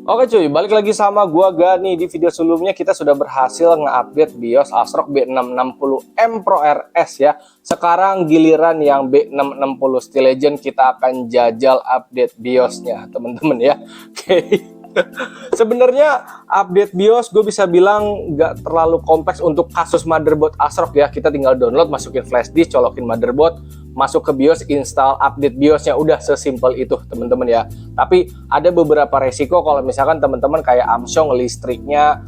Oke cuy, balik lagi sama gua Gani. Di video sebelumnya kita sudah berhasil nge-update BIOS ASRock B660M Pro RS ya. Sekarang giliran yang B660 Steel Legend, kita akan jajal update BIOSnya teman-teman ya. Oke. Sebenarnya update BIOS gue bisa bilang nggak terlalu kompleks untuk kasus motherboard ASRock ya. Kita tinggal download, masukin flash disk, colokin motherboard, masuk ke BIOS, install, update BIOSnya, udah sesimpel itu teman-teman ya. Tapi ada beberapa resiko kalau misalkan teman-teman kayak amsyong listriknya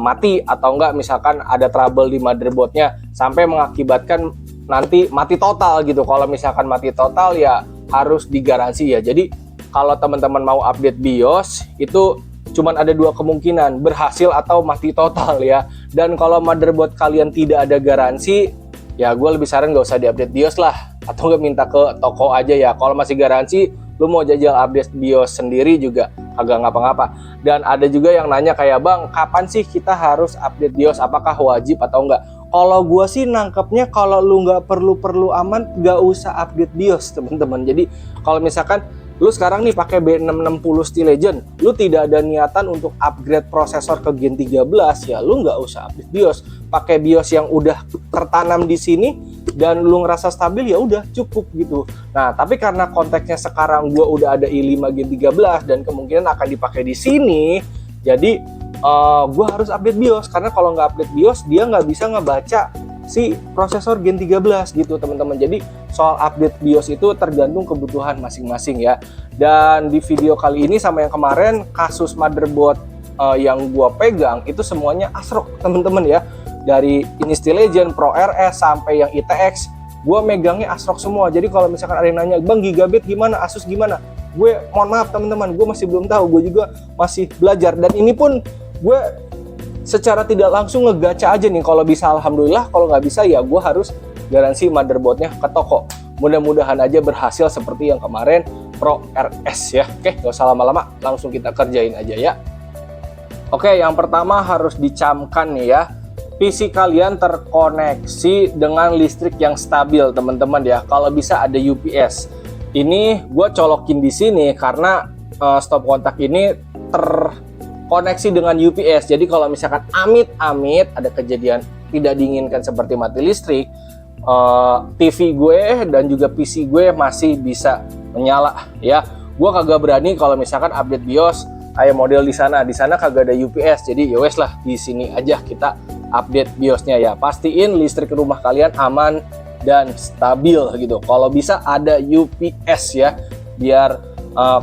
mati, atau enggak misalkan ada trouble di motherboardnya sampai mengakibatkan nanti mati total gitu. Kalau misalkan mati total ya harus digaransi ya. Jadi kalau teman-teman mau update BIOS itu cuman ada dua kemungkinan, berhasil atau mati total ya. Dan kalau motherboard kalian tidak ada garansi, ya gue lebih saran gak usah diupdate BIOS lah, atau nggak minta ke toko aja ya. Kalau masih garansi, lu mau jajal update BIOS sendiri juga agak ngapa-ngapa. Dan ada juga yang nanya kayak, bang, kapan sih kita harus update BIOS? Apakah wajib atau enggak? Kalau gue sih nangkepnya kalau lu nggak perlu aman, nggak usah update BIOS teman-teman. Jadi kalau misalkan lu sekarang nih pakai B660 Steel Legend, lu tidak ada niatan untuk upgrade prosesor ke Gen 13, ya lu nggak usah update BIOS. Pakai BIOS yang udah tertanam di sini dan lu ngerasa stabil, ya udah cukup gitu. Nah, tapi karena konteksnya sekarang gua udah ada i5 Gen 13 dan kemungkinan akan dipakai di sini, jadi gua harus update BIOS. Karena kalau nggak update BIOS, dia nggak bisa ngebaca si prosesor Gen 13 gitu teman-teman. Jadi soal update BIOS itu tergantung kebutuhan masing-masing ya. Dan di video kali ini sama yang kemarin, kasus motherboard yang gua pegang itu semuanya ASRock teman-teman ya. Dari ini Steel Legend, Pro RS sampai yang ITX, gua megangnya ASRock semua. Jadi kalau misalkan ada yang nanya, bang gigabit gimana, Asus gimana, gue mohon maaf teman-teman, gue masih belum tahu, gue juga masih belajar. Dan ini pun gue secara tidak langsung ngegaca aja nih. Kalau bisa alhamdulillah, kalau nggak bisa ya gue harus garansi motherboardnya ke toko. Mudah-mudahan aja berhasil seperti yang kemarin Pro RS ya. Oke, gak usah lama-lama, langsung kita kerjain aja ya. Oke, yang pertama harus dicamkan nih ya, PC kalian terkoneksi dengan listrik yang stabil teman-teman ya. Kalau bisa ada UPS. Ini gue colokin di sini karena stop kontak ini terkoneksi dengan UPS. Jadi kalau misalkan amit-amit ada kejadian tidak diinginkan seperti mati listrik, TV gue dan juga PC gue masih bisa menyala ya. Gue kagak berani kalau misalkan update BIOS kayak model di sana kagak ada UPS. Jadi ya wes lah, di sini aja kita update BIOSnya ya. Pastiin listrik rumah kalian aman dan stabil gitu. Kalau bisa ada UPS ya, biar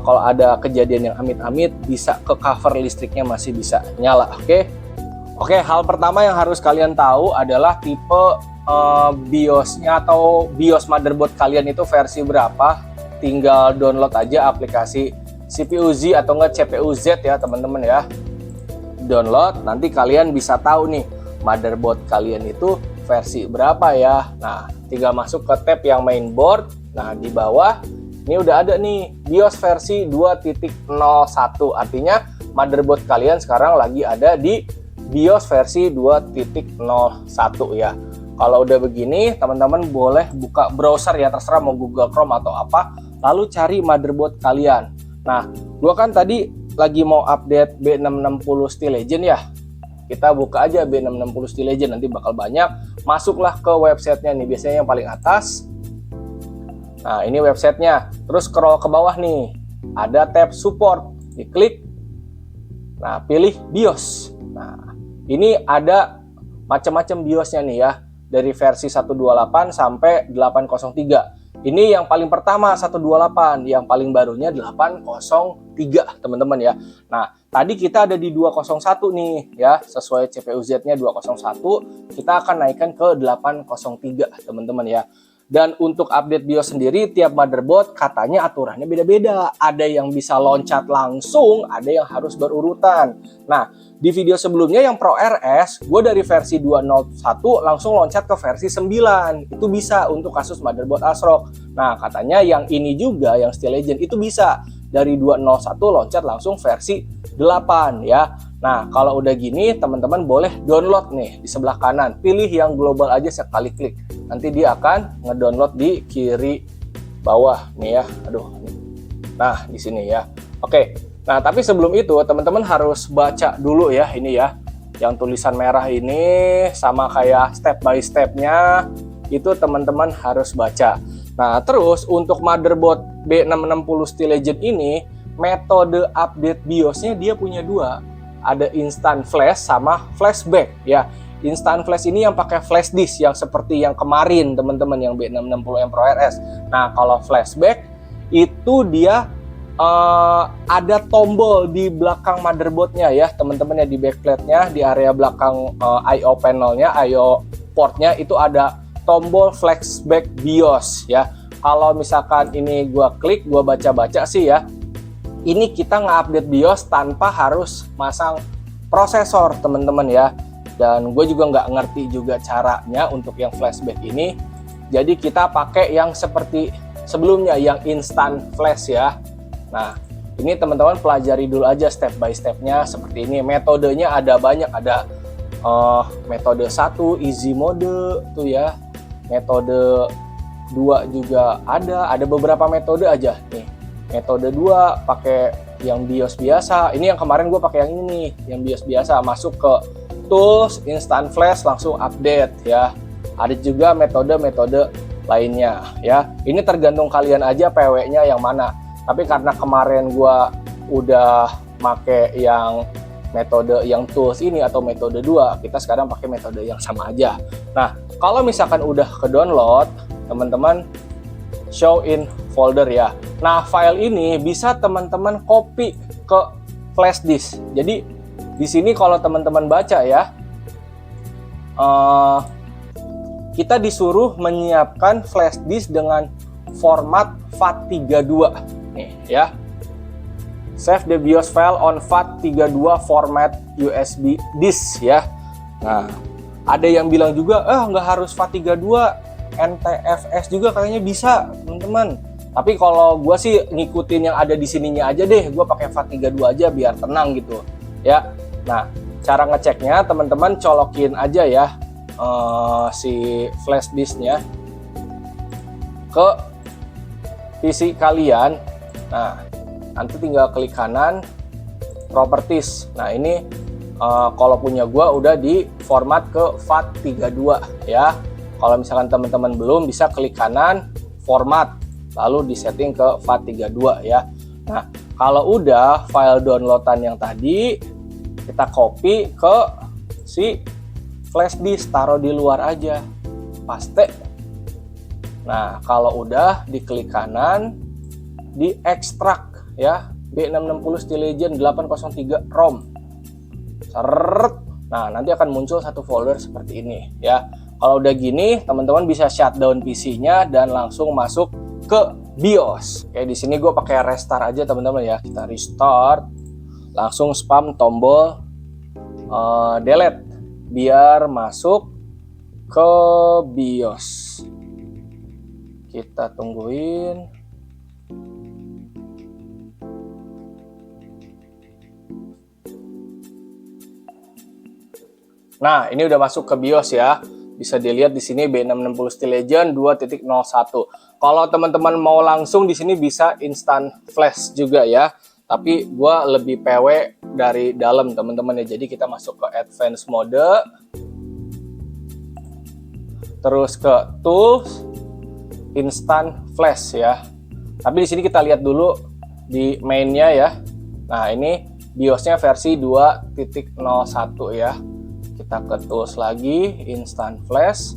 kalau ada kejadian yang amit-amit bisa ke cover listriknya masih bisa nyala. Oke, hal pertama yang harus kalian tahu adalah tipe BIOSnya atau BIOS motherboard kalian itu versi berapa. Tinggal download aja aplikasi CPU Z atau enggak CPU Z ya teman-teman ya. Download, nanti kalian bisa tahu nih motherboard kalian itu versi berapa ya. Nah, tinggal masuk ke tab yang mainboard. Nah, di bawah ini udah ada nih BIOS versi 2.01. Artinya motherboard kalian sekarang lagi ada di BIOS versi 2.01 ya. Kalau udah begini, teman-teman boleh buka browser ya, terserah mau Google Chrome atau apa, lalu cari motherboard kalian. Nah, gua kan tadi lagi mau update B660 Steel Legend ya. Kita buka aja B660 Steel Legend, nanti bakal banyak. Masuklah ke websitenya nih, biasanya yang paling atas. Nah, ini websitenya. Terus scroll ke bawah nih, ada tab support, diklik. Nah, pilih BIOS. Nah, ini ada macam-macam BIOSnya nih ya, dari versi 128 sampai 803. Ini yang paling pertama 128, yang paling barunya 803 teman-teman ya. Nah, tadi kita ada di 201 nih ya, sesuai CPU Z-nya 201, kita akan naikkan ke 803 teman-teman ya. Dan untuk update BIOS sendiri, tiap motherboard katanya aturannya beda-beda. Ada yang bisa loncat langsung, ada yang harus berurutan. Nah, di video sebelumnya yang Pro RS, gue dari versi 201 langsung loncat ke versi 9. Itu bisa untuk kasus motherboard ASRock. Nah, katanya yang ini juga, yang Steel Legend, itu bisa. Dari 201 loncat langsung versi 8 ya. Nah, kalau udah gini, teman-teman boleh download nih di sebelah kanan. Pilih yang global aja sekali klik. Nanti dia akan ngedownload di kiri bawah nih ya. Aduh. Nah, di sini ya. Oke. Nah, tapi sebelum itu teman-teman harus baca dulu ya ini ya. Yang tulisan merah ini sama kayak step by stepnya itu teman-teman harus baca. Nah, terus untuk motherboard B660 Steel Legend ini metode update BIOSnya dia punya dua. Ada instant flash sama flashback ya. Instant flash ini yang pakai flash disk yang seperti yang kemarin teman-teman yang B660M Pro RS. Nah, kalau flashback itu dia ada tombol di belakang motherboardnya ya teman-teman ya, di backplate-nya di area belakang I/O panelnya, I/O portnya itu ada tombol flashback BIOS ya. Kalau misalkan ini gua klik, gua baca-baca sih ya, ini kita nge-update BIOS tanpa harus masang prosesor teman-teman ya. Dan gue juga nggak ngerti juga caranya untuk yang flashback ini. Jadi kita pakai yang seperti sebelumnya, yang instant flash ya. Nah, ini teman-teman pelajari dulu aja step by stepnya seperti ini. Metodenya ada banyak, ada metode 1 easy mode tuh ya. Metode 2 juga ada beberapa metode aja nih. Metode 2 pakai yang BIOS biasa. Ini yang kemarin gue pakai yang ini, yang BIOS biasa, masuk ke tools, instant flash, langsung update ya. Ada juga metode-metode lainnya ya. Ini tergantung kalian aja PW-nya yang mana. Tapi karena kemarin gua udah make yang metode yang tools ini atau metode 2, kita sekarang pakai metode yang sama aja. Nah, kalau misalkan udah ke download, teman-teman show in folder ya. Nah, file ini bisa teman-teman copy ke flash disk. Jadi di sini kalau teman-teman baca ya, kita disuruh menyiapkan flash disk dengan format FAT32 nih ya. Save the BIOS file on FAT32 format USB disk ya. Nah, ada yang bilang juga, nggak harus FAT32, NTFS juga kayaknya bisa teman-teman. Tapi kalau gue sih ngikutin yang ada di sininya aja deh, gue pakai FAT32 aja biar tenang gitu ya. Nah, cara ngeceknya teman-teman colokin aja ya si flash disknya ke PC kalian. Nah, nanti tinggal klik kanan properties. Nah, ini kalau punya gua udah di format ke FAT32 ya. Kalau misalkan teman-teman belum, bisa klik kanan format lalu disetting ke FAT32 ya. Nah, kalau udah file downloadan yang tadi kita copy ke si flash disk, taruh di luar aja, paste. Nah, kalau udah diklik kanan, di ekstrak ya, B660 Steel Legend 803 ROM. Seret. Nah, nanti akan muncul satu folder seperti ini ya. Kalau udah gini, teman-teman bisa shutdown PC-nya dan langsung masuk ke BIOS. Oke, di sini gue pakai restart aja teman-teman ya. Kita restart. Langsung spam tombol delete biar masuk ke BIOS. Kita tungguin. Nah, ini udah masuk ke BIOS ya. Bisa dilihat di sini B660 Steel Legend 2.01. Kalau teman-teman mau langsung di sini bisa instant flash juga ya. Tapi gua lebih PW dari dalam teman-teman ya. Jadi kita masuk ke advance mode, terus ke tools, instant flash ya. Tapi di sini kita lihat dulu di mainnya ya. Nah, ini BIOSnya versi 2.01 ya. Kita ke tools lagi, instant flash,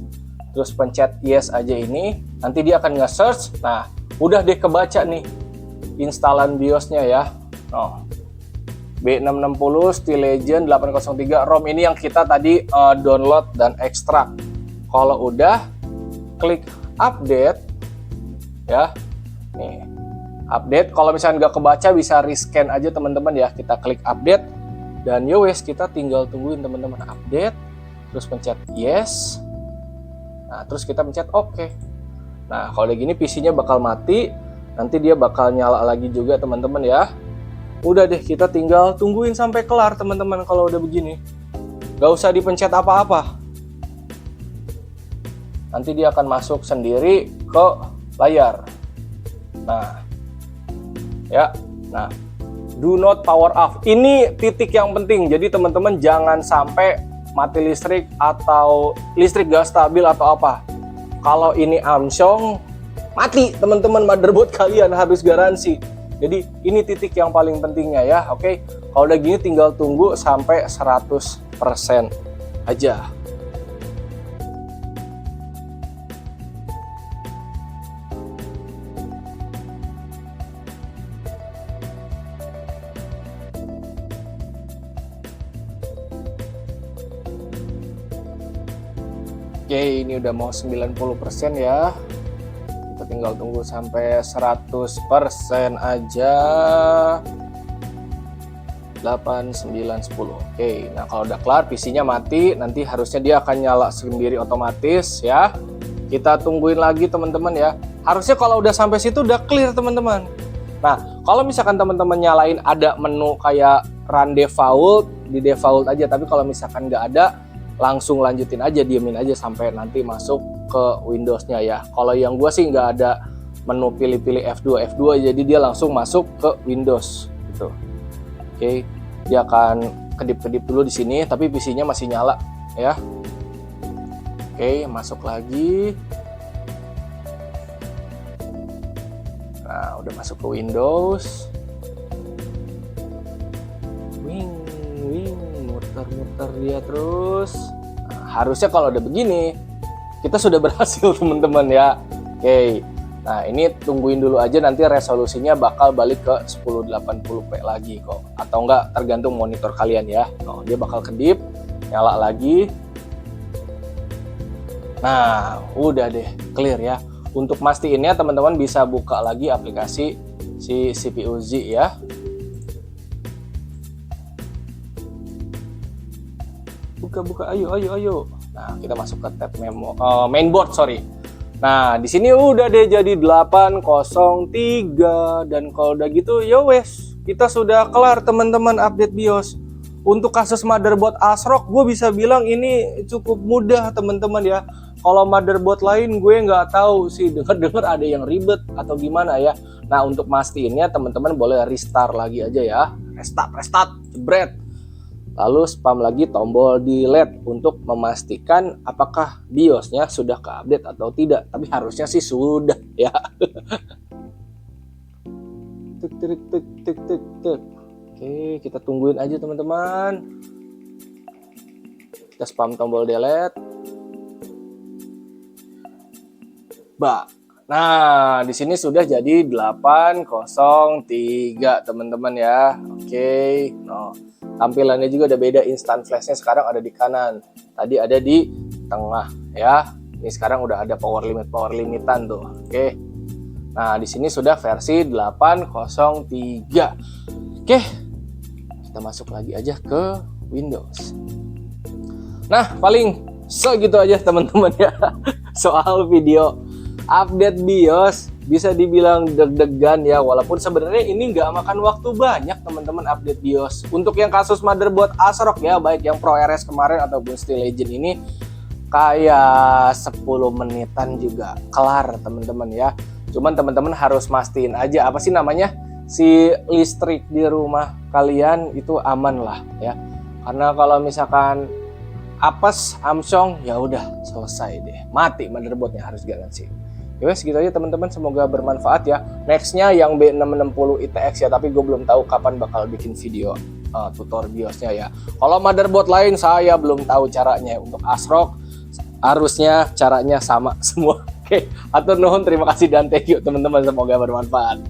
terus pencet yes aja ini. Nanti dia akan nge-search. Nah, udah deh kebaca nih instalan BIOSnya ya. Oh, B660 Steel Legend 803 ROM ini yang kita tadi download dan ekstrak. Kalau udah, klik update ya. Nih, update. Kalau misalnya nggak kebaca bisa rescan aja teman-teman ya. Kita klik update dan yowes, kita tinggal tungguin teman-teman update. Terus pencet yes. Nah, terus kita pencet oke. Nah, kalau kayak gini PC-nya bakal mati. Nanti dia bakal nyala lagi juga teman-teman ya. Udah deh, kita tinggal tungguin sampai kelar teman-teman. Kalau udah begini gak usah dipencet apa-apa, nanti dia akan masuk sendiri ke layar. Nah ya, nah do not power off. Ini titik yang penting. Jadi teman-teman jangan sampai mati listrik atau listrik gak stabil atau apa. Kalau ini Samsung, mati teman-teman, motherboard kalian harus garansi. Jadi ini titik yang paling pentingnya ya. Oke, kalau udah gini tinggal tunggu sampai 100% aja. Oke, ini udah mau 90% ya. Kita tinggal tunggu sampai 100% aja. 8, 9, 10. Oke, nah kalau udah kelar PC-nya mati, nanti harusnya dia akan nyala sendiri otomatis ya. Kita tungguin lagi teman-teman ya. Harusnya kalau udah sampai situ udah clear teman-teman. Nah, kalau misalkan teman-teman nyalain ada menu kayak run default, di default aja. Tapi kalau misalkan nggak ada, langsung lanjutin aja, diemin aja sampai nanti masuk ke Windows-nya ya. Kalau yang gua sih nggak ada menu pilih-pilih F2, jadi dia langsung masuk ke Windows gitu. Oke, dia akan kedip-kedip dulu di sini, tapi PC-nya masih nyala ya. Oke, masuk lagi. Nah, udah masuk ke Windows. Muter-muter dia terus. Nah, harusnya kalau udah begini kita sudah berhasil teman-teman ya. Oke, nah ini tungguin dulu aja, nanti resolusinya bakal balik ke 1080p lagi kok, atau enggak tergantung monitor kalian ya. Oh, dia bakal kedip, nyala lagi. Nah udah deh clear ya. Untuk mastiinnya teman-teman bisa buka lagi aplikasi si CPU Z ya. Buka, ayo. Nah, kita masuk ke tab mainboard, sorry. Nah, di sini udah deh jadi 803, dan kalau udah gitu ya wes, kita sudah kelar teman-teman update BIOS. Untuk kasus motherboard ASRock, gue bisa bilang ini cukup mudah teman-teman ya. Kalau motherboard lain gue nggak tahu sih, dengar ada yang ribet atau gimana ya. Nah, untuk mastiinnya teman-teman boleh restart lagi aja ya. Restart, jebret. Lalu spam lagi tombol delete untuk memastikan apakah BIOS-nya sudah keupdate atau tidak. Tapi harusnya sih sudah ya. Oke, kita tungguin aja teman-teman. Kita spam tombol delete. Nah, di sini sudah jadi 803 teman-teman ya. Oke, no. Tampilannya juga udah beda, instant flashnya sekarang ada di kanan, tadi ada di tengah ya. Ini sekarang udah ada power limitan tuh. Oke, nah di sini sudah versi 803. Oke, kita masuk lagi aja ke Windows. Nah, paling segitu aja teman-teman ya soal video update BIOS. Bisa dibilang deg-degan ya, walaupun sebenarnya ini nggak makan waktu banyak teman-teman update BIOS. Untuk yang kasus motherboard ASRock ya, baik yang ProRS kemarin ataupun Steel Legend ini, kayak 10 menitan juga kelar teman-teman ya. Cuman teman-teman harus mastiin aja apa sih namanya, si listrik di rumah kalian itu aman lah ya. Karena kalau misalkan apes Samsung, ya udah selesai deh, mati motherboardnya, harus garansi. Ya segitu aja teman-teman, semoga bermanfaat ya. Nextnya yang B660 ITX ya, tapi gue belum tahu kapan bakal bikin video tutor BIOSnya ya. Kalau motherboard lain saya belum tahu caranya. Untuk ASRock harusnya caranya sama semua. Oke, atur nuhun, terima kasih dan thank you teman-teman, semoga bermanfaat.